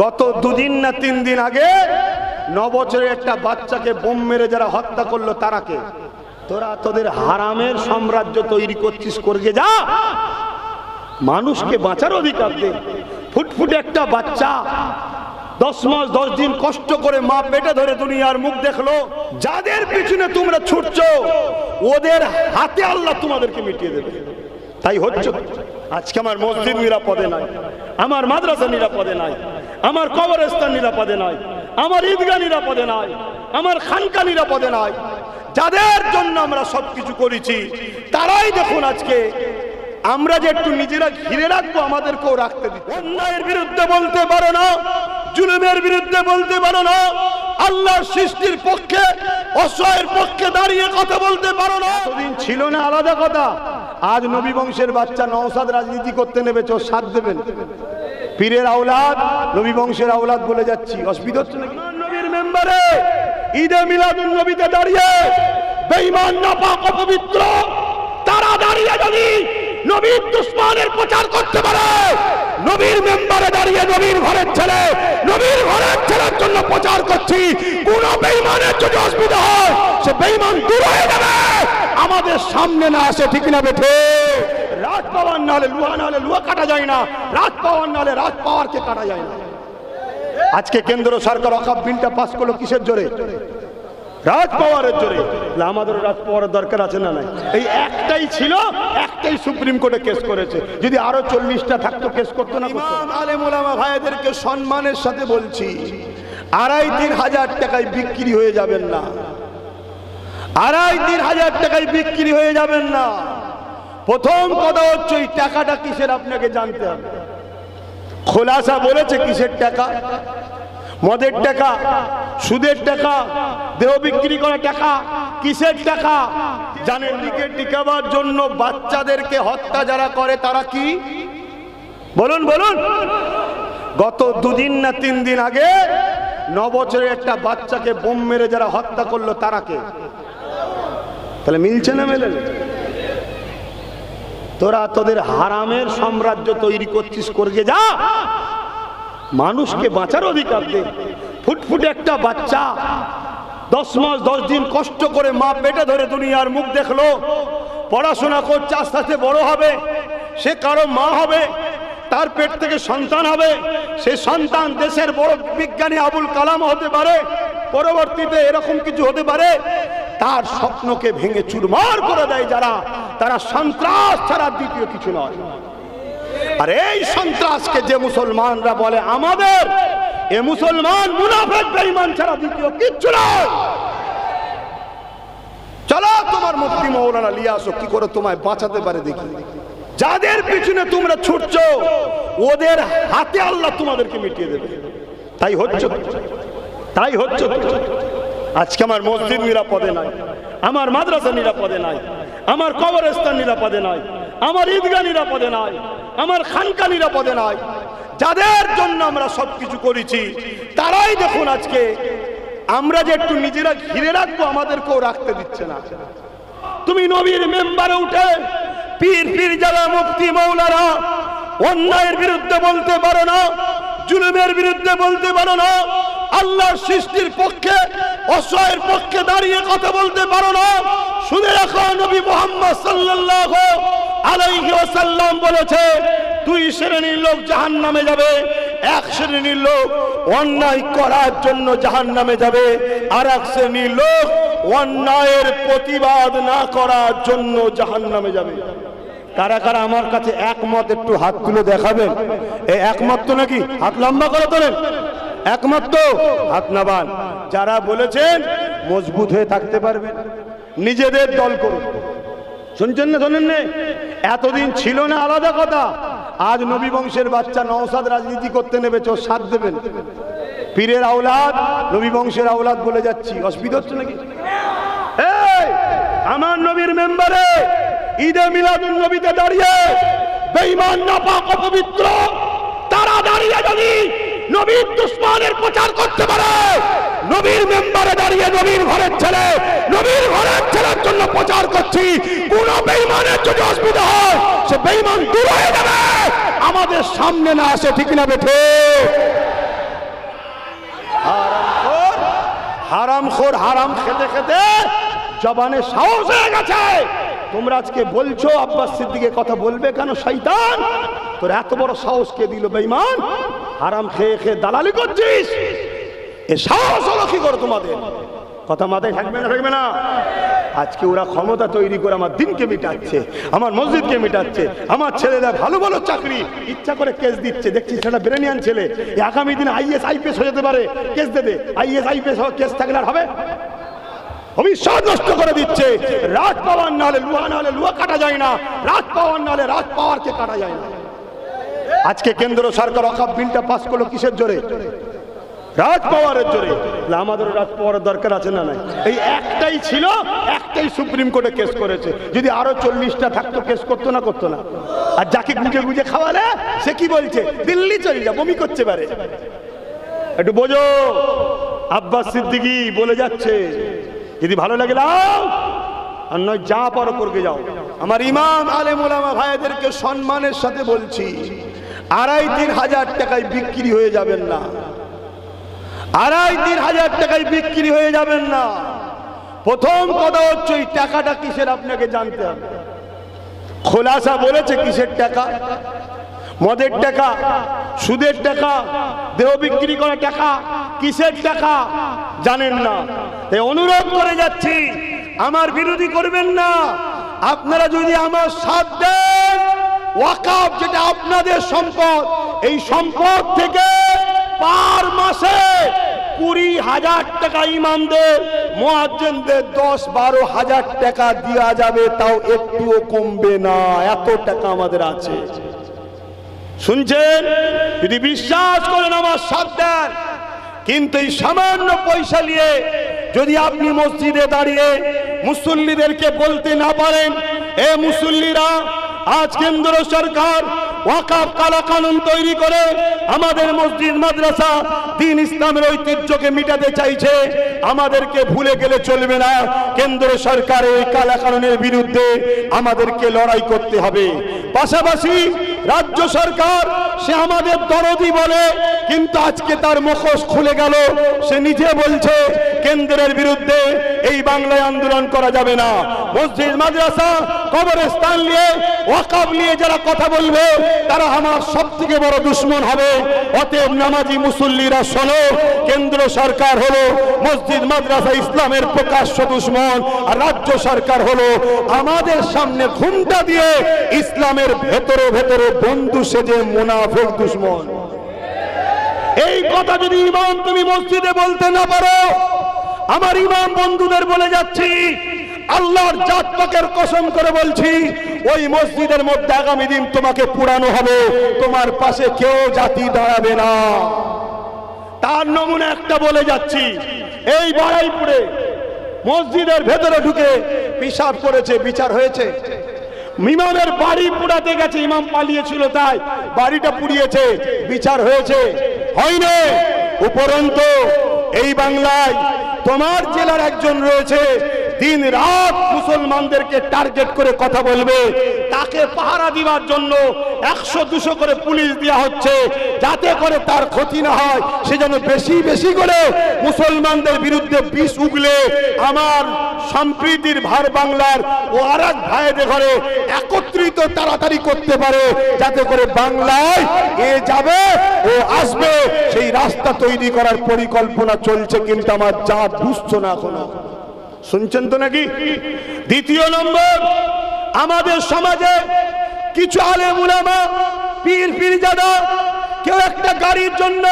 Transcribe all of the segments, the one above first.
গত দুদিন না 3 দিন আগে 9 বছরের একটা বাচ্চাকে বোম মেরে যারা হত্যা করলো তারা কে? তোরা তোদের হারামের সাম্রাজ্য তৈরি করছিস, করগে যা। মানুষকে বাঁচার অধিকার দে। ফুটফুটে একটা বাচ্চা 10 মাস 10 দিন কষ্ট করে মা পেটে ধরে দুনিয়ার মুখ দেখলো। যাদের পিছনে তোমরা ছুটছো ওদের হাতে আল্লাহ তোমাদেরকে মিটিয়ে দেবে। তাই হচ্ছে আজকে আমার মসজিদ নিরাপদে নাই, আমার মাদ্রাসা নিরাপদে নাই, আমার কবরস্থান নিরাপদে নাই, আমার ঈদগাহ নিরাপদে নাই, আমার খানকা নিরাপদে নাই। যাদের জন্য আমরা সবকিছু করেছি তারাই দেখুন আজকে আমরা যে একটু নিজেরা ঘিরে রাখবো আমাদেরকেও রাখতে দিচ্ছে। অন্যায়ের বিরুদ্ধে বলতে পারো না, জুলুমের বিরুদ্ধে বলতে পারো না, আল্লাহর সৃষ্টির পক্ষে অসহায়ের পক্ষে দাঁড়িয়ে কথা বলতে পারো না। এতদিন ছিল না আলাদা কথা, আজ নবী বংশের বাচ্চা নওশাদ রাজনীতি করতে নেমেছে, ওর সাথ দেবেন? পীরের আওলাদ নবী বংশের আওলাদ বলে যাচ্ছি, অসুবিধা হচ্ছে নাকি? নবীর মেম্বারে ঈদে মিলাদুন নবীতে দাঁড়িয়ে বেঈমান নাপাক অপবিত্র তারা দাঁড়িয়ে যদি নবীর দুশমনের প্রচার করতে পারে, নবীর মেম্বারে দাঁড়িয়ে নবীর ঘরের ছেলে নবীর ঘরের ছেলের জন্য প্রচার করছি, কোন বেঈমানের যদি অসুবিধা হয় সে বেঈমান দূর হয়ে যাবে, আমাদের সামনে না আসে। ঠিক না বেঠে? রাজ পাওয়ার নালে লুহা কাটা যায় না, রাজ পাওয়ার নালে রাজ পাওয়ারকে কাটা যায় না। আজকে কেন্দ্র সরকার ওয়াকফ বিলটা পাস করলো কিসের জোরে? রাজ পাওয়ারের জোরে। আমাদের রাজ পাওয়ারের দরকার আছে না নাই? এই একটাই ছিল, একটাই সুপ্রিম কোর্টে কেস করেছে, যদি আরো 40টা থাকতো কেস করতো না। ইমাম আলেম ওলামা ভাইদেরকে সম্মানের সাথে বলছি, 2,5-3 হাজার টাকায় বিক্রি হয়ে যাবেন না, 2,5-3 হাজার টাকায় বিক্রি হয়ে যাবেন না। প্রথম কথা হচ্ছে এই টাকাটা কিসের আপনাকে জানতে হবে। খোলাসা বলেছে কিসের টাকা? মদের টাকা, সুদের টাকা, দেহ বিক্রি করা টাকা, কিসের টাকা জানেন? লিখে টিকাবার জন্য বাচ্চাদেরকে হত্যা যারা করে তারা কি বলুন বলুন? গত 2 দিন না 3 দিন আগে 9 বছরের একটা বাচ্চাকে বোম মেরে যারা হত্যা করলো তারা কে? তাহলে মিলছে না মেলে? তোরা তোদের হারামের সাম্রাজ্য তৈরি করছিস, করগে যা। মানুষকে বাঁচার অধিকার দে। ফুটফুটে একটা বাচ্চা 10 মাস 10 দিন কষ্ট করে মা পেটে ধরে দুনিয়ার মুখ দেখলো, পড়াশোনা করছে, আস্তে আস্তে বড় হবে, সে কারো মা হবে, তার পেট থেকে সন্তান হবে, সে সন্তান দেশের বড় বিজ্ঞানী আবুল কালাম হতে পারে, পরবর্তীতে এরকম কিছু হতে পারে। তার স্বপ্নকে ভেঙে চুরমার করে দেয় যারা, তারা সন্ত্রাস ছাড়া দ্বিতীয় কিছু নয়। আর এই সন্ত্রাসকে যে মুসলমানরা বলে আমাদের, এ মুসলমান মুনাফিক বেঈমান ছাড়া দ্বিতীয় কিচ্ছু নয়। চলো তোমার মুফতি মাওলানা নিয়ে আসো, কি করে তোমায় বাঁচাতে পারে দেখি। যাদের পিছনে তোমরা ছুটছো ওদের হাতে আল্লাহ তোমাদেরকে মিটিয়ে দেবে। তাই হচ্ছে, তাই হচ্ছে। আজকে আমার মসজিদ নিরাপদে নাই, আমার মাদ্রাসা নিরাপদে নাই, আমার কবরস্থান নিরাপদে নাই, আমার ঈদগাহ নিরাপদে নাই, আমার খানকা নিরাপদে নাই। যাদের জন্য আমরা সবকিছু করেছি তারাই দেখুন আজকে আমরা যে একটু নিজেরা ঘিরে রাখবো আমাদেরকেও রাখতে দিচ্ছে না। তুমি নবীর মেম্বারে উঠে পীর পীরজাদা মুফতি মাওলানা অন্যায়ের বিরুদ্ধে বলতে পারো না, জুলুমের বিরুদ্ধে বলতে পারো না, আল্লাহর সৃষ্টির পক্ষে অসহায়ের পক্ষে দাঁড়িয়ে কথা বলতে পারো না। শুনে রাখো নবী মুহাম্মদ সাল্লাল্লাহু আলাইহি ওয়াসাল্লাম বলেছে 2 শ্রেণীর লোক জাহান্নামে যাবে। 1 শ্রেণীর লোক অন্যায় করার জন্য জাহান্নামে যাবে, আর 1 শ্রেণীর লোক অন্যায়ের প্রতিবাদ না করার জন্য জাহান্নামে যাবে। কারা কারা আমার কাছে একমত একটু হাত তুলে দেখাবেন? এই একমত তো নাকি? হাত লম্বা করে তোলেন। একমত তো? হাত নামান। যারা বলেছেন মজবুত হয়ে থাকতে পারবেন, নিজেদের দল করুন। শুনছেন না? শোনেন না? এতদিন ছিল না আলাদা কথা, আজ নবী বংশের বাচ্চা নওশাদ রাজনীতি করতে নেমেছে, ওর সাথ দেবেন? পীরের আওলাদ নবী বংশের আওলাদ বলে যাচ্ছি, অসুবিধা হচ্ছে নাকি? এই আমার নবীর মেম্বারে ঈদে মিলাদুন নবীতে দাঁড়িয়ে বেঈমান নাপাক অপবিত্র তারা দাঁড়িয়ে যদি নবীর দুশমনের প্রচার করতে পারে, নবীর মেম্বারে দাঁড়িয়ে নবীর ঘরের ছেলে নবীর ঘরের ছেলের জন্য প্রচার করছি, কোন বেঈমানের যদি অসুবিধা হয় সে বেঈমান দূর হয়ে যাবে, আমাদের সামনে না আসে। ঠিক না বেঠে? হারামখোর, হারাম খেতে খেতে জবানে সাহস হয়ে গেছে। তোমরা আজকে বলছো আব্বাস সিদ্দিকের কথা বলবে কেন? শয়তান, তোর এত বড় সাহস কে দিল? বেঈমান, হারাম খেয়ে খেয়ে দালালি করছিস, এ সাহস হলো কি করে তোমাদের? কথা মাথায় থাকবে না থাকবে না? আজকে ওরা ক্ষমতা তৈরি করে আমার দিনকে মিটাচ্ছে, আমার মসজিদকে মিটাচ্ছে, আমার ছেলেরা ভালো ভালো চাকরি ইচ্ছা করে কেস দিচ্ছে। দেখছি সেটা ব্রেনিয়ান ছেলে, আগামী দিনে আইএস আইপিএস হয়ে যেতে পারে, কেস দেবে। আইএস আইপিএস কেস থাকলে আর হবে? ভবিষ্যৎ নষ্ট করে দিচ্ছে। রাজ পাওয়ার না হলে লুহা, না হলে লুহা কাটা যায় না, রাজ পাওয়ার না হলে রাজ পাওয়ারকে কাটা যায় না। আজকে কেন্দ্র সরকার ওয়াকফ বিলটা পাস করলো কিসের জোরে? রাজ পাওয়ারের জোরে। আমাদের রাজ পাওয়ারের দরকার আছে না নাই? এই একটাই ছিল, একটাই সুপ্রিম কোর্টে কেস করেছে। যদি আরো 40টা থাকতো কেস করতো না? করতো না। আর যাকে গুজে গুজে খাওয়ালে সে কি বলছে? দিল্লি চলে যা, বমি করতে পারে। একটু বোঝো, আব্বাস সিদ্দিকী বলে যাচ্ছে, যদি ভালো লাগে দাও, আর নয় যা পারো করকে যাও। আমার ইমাম আলেম ওলামা ভাইদেরকে সম্মানের সাথে বলছি, 2,5-3 হাজার টাকায় বিক্রি হয়ে যাবেন না, 2,5-3 হাজার টাকায় বিক্রি হয়ে যাবেন না। প্রথম কথা হচ্ছে ওই টাকাটা কিসের আপনাকে জানতে হবে। খোলাসা বলেছে কিসের টাকা? মদের টাকা, সুদের টাকা, দেহ বিক্রি করা টাকা, কিসের টাকা জানেন না। তাই অনুরোধ করে যাচ্ছি, আমার বিরোধী করবেন না। আপনারা যদি আমার সাথ দেন, ওয়াকফ যেটা আপনাদের সম্পদ, এই সম্পদ থেকে পার মাসে 20,000 টাকা ইমামদের, মুয়াজ্জিনদের 10-12 হাজার টাকা দেওয়া যাবে, তাও একটুও কমবে না। এত টাকা আমাদের আছে। শুনছেন? যদি বিশ্বাস করেন আমার সাথ দেন। কিন্তু এই সামান্য পয়সা নিয়ে যদি আপনি মসজিদে দাঁড়িয়ে মুসল্লিদেরকে বলতে না পারেন, এ মুসল্লিরা, আজ কেন্দ্র সরকার ওয়াকফ কালা কানুন তৈরি করে আমাদের মসজিদ মাদ্রাসা দ্বীন ইসলামের ঐতিহ্যকে মিটাতে চাইছে, আমাদেরকে ভুলে গেলে চলবে না। কেন্দ্র সরকারের এই কালা কানুনের বিরুদ্ধে আমাদেরকে লড়াই করতে হবে। পাশাপাশি রাজ্য সরকার, সে আমাদের দরদি বলে, কিন্তু আজকে তার মুখোশ খুলে গেল। সে নিজে বলছে কেন্দ্রের বিরুদ্ধে এই বাংলায় আন্দোলন করা যাবে না। মসজিদ মাদ্রাসা কবরস্থান নিয়ে, ওয়াকফ নিয়ে যারা কথা বলবে, তারা আমার সবথেকে বড় দুশমন হবে। অতএব নামাজি মুসল্লিরা শোনো, কেন্দ্র সরকার হলো মসজিদ মাদ্রাসা ইসলামের প্রকাশ্য দুশমন, আর রাজ্য সরকার হলো আমাদের সামনে ঘুমটা দিয়ে ইসলামের ভেতরে ভেতরে বন্ধু সেজে মুনাফিক দুশমন। এই কথা যদি ইমাম তুমি মসজিদে বলতে না পারো, আমার ইমাম বন্ধুদের বলে যাচ্ছি, আল্লাহর জাত পাকের কসম করে বলছি, ওই মসজিদের মধ্যে আগামী দিন তোমাকে পুরানো হবে, তোমার পাশে কেউ জাতি দাঁড়াবে না। তার নমুনা একটা বলে যাচ্ছি, এই বাড়াইপুরে মসজিদের ভেতরে ঢুকে পেশাব করেছে, বিচার হয়েছে। ইমামের বাড়ি পুড়াতে গেছে, ইমাম পালিয়েছিল তাই বাড়িটা পুড়িয়েছে, বিচার হয়েছে? হয়নি। উপরন্তু এই বাংলায় তোমার জেলার একজন রয়েছে, দিন রাত মুসলমানদেরকে টার্গেট করে কথা বলবে, তাকে পাহারা দিবার জন্য 100-200 করে পুলিশ দেওয়া হচ্ছে, যাতে করে তার ক্ষতি না হয়। সেজন্য বেশি বেশি করে মুসলমানদের বিরুদ্ধে বিষ উগলে আমার সম্প্রীতির ভার বাংলার ও আরেক ভাইদের ঘরে একত্রিত তাড়াতাড়ি করতে পারে, যাতে করে বাংলায় এ যাবে ও আসবে, সেই রাস্তা তৈরি করার পরিকল্পনা চলছে। কিন্তু আমার যা বুঝছো না এখনো, শুনছেন তো নাকি? দ্বিতীয় নম্বর, আমাদের সমাজে কিছু আলেম উলামা, পীর পীরজাদা, কেউ একটা গাড়ির জন্য,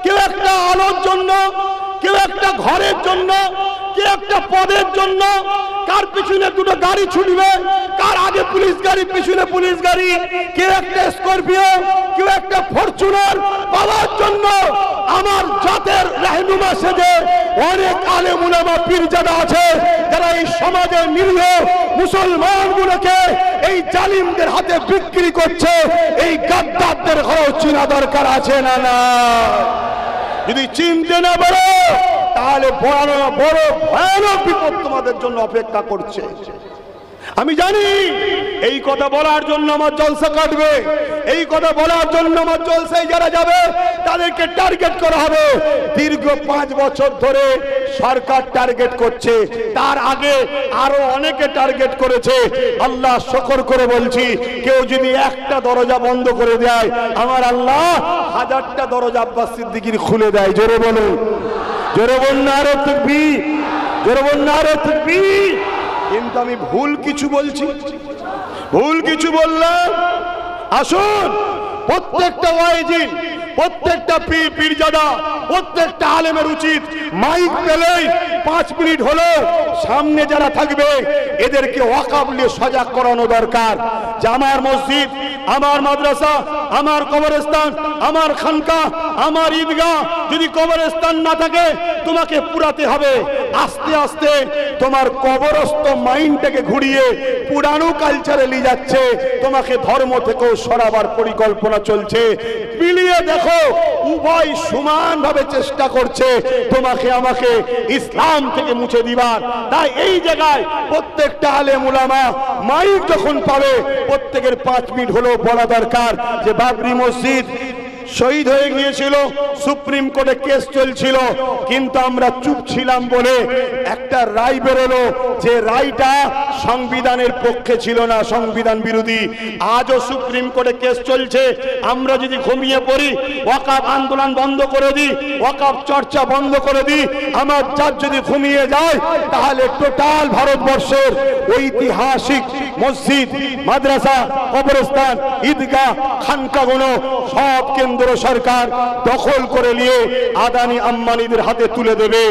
কেউ একটা আলোর জন্য, কেউ একটা ঘরের জন্য, কেউ একটা পদের জন্য, কার পিছনে দুটো গাড়ি ছুটবে, কার আগে পুলিশ গাড়ি, পিছনে পুলিশ গাড়ি, কেউ একটা স্করপিও, কেউ একটা ফরচুনার পাওয়ার জন্য আমার জাতের রাহনুমা সেজে অনেক আলেম উলামা পীরজাদা আছে, যারা এই সমাজের নিরীহ মুসলমানগুলোকে এই জালিমদের হাতে বিক্রি করছে। এই গাদ্দারদের ঘর চিনা দরকার আছে না? না, যদি চিনতে না পারো তাহলে বড় বড় ভয়ানক বিপদ তোমাদের জন্য অপেক্ষা করছে। আমি জানি এই কথা বলার জন্য আমার জলসা কাটবে, এই কথা বলার জন্য আমার জলসায় যারা যাবে তাদেরকে টার্গেট করা হবে। দীর্ঘ 5 বছর ধরে সরকার টার্গেট করছে, তার আগে আরো অনেকে টার্গেট করেছে। আল্লাহ শুকর করে বলছি, কেউ যদি একটা দরজা বন্ধ করে দেয়, আমার আল্লাহ 1000টা দরজা আব্বাস সিদ্দিকীর খুলে দেয়। জোরে বলুন, জোরে বলুন নারে তাকবীর, জোরে বলুন নারে তাকবীর। কিন্তু আমি ভুল কিছু বলছি, ভুল কিছু বললাম। আসুন, প্রত্যেকটা ওয়াইজিন, প্রত্যেকটা পীর পীরজাদা, প্রত্যেকটা আলেমের উচিত মাইক পেলেই 5 মিনিট হলো সামনে যারা থাকবে এদেরকে ওয়াকাফ নিয়ে সজাগ করানো দরকার। যে আমার মসজিদ, আমার মাদ্রাসা, আমার কবরস্থান, আমার খানকা, আমার ঈদগাহ যদি কবরস্থান না থাকে তোমাকে পুরাতে হবে। আস্তে আস্তে তোমার কবরস্থ মাইন্ডটাকে ঘুরিয়ে পুরানো কালচারে নিয়ে যাচ্ছে, তোমাকে ধর্ম থেকেও সরাবার পরিকল্পনা চলছে। মিলিয়ে দেখো, উভয় সমানভাবে চেষ্টা করছে তোমাকে আমাকে ইসলাম থেকে মুছে দিবার। তাই এই জায়গায় প্রত্যেকটা আলেম উলামা মাইক যখন পাবে প্রত্যেকের 5 মিনিট হলেও বলা দরকার যে বাবরি মসজিদ শহীদ হয়ে গিয়েছিল, সুপ্রিম কোর্টে কেস চলছিল, কিন্তু আমরা চুপ ছিলাম বলে একটা রায় বেরোলো যে রায়টা সংবিধানের পক্ষে ছিল না, সংবিধান বিরোধী। আজও সুপ্রিম কোর্টে কেস চলছে। আমরা যদি ঘুমিয়ে পড়ি, ওয়াকাফ আন্দোলন বন্ধ করে দিই, ওয়াকাফ চর্চা বন্ধ করে দিই, আমার জাত যদি ঘুমিয়ে যায়, তাহলে টোটাল ভারতবর্ষের ঐতিহাসিক মসজিদ, মাদ্রাসা, কবরস্থান, ঈদগাহ, খানকাগুলো সব কেন্দ্র সরকার দখল করে নিয়ে আদানি আম্বানিদের হাতে তুলে দেবে।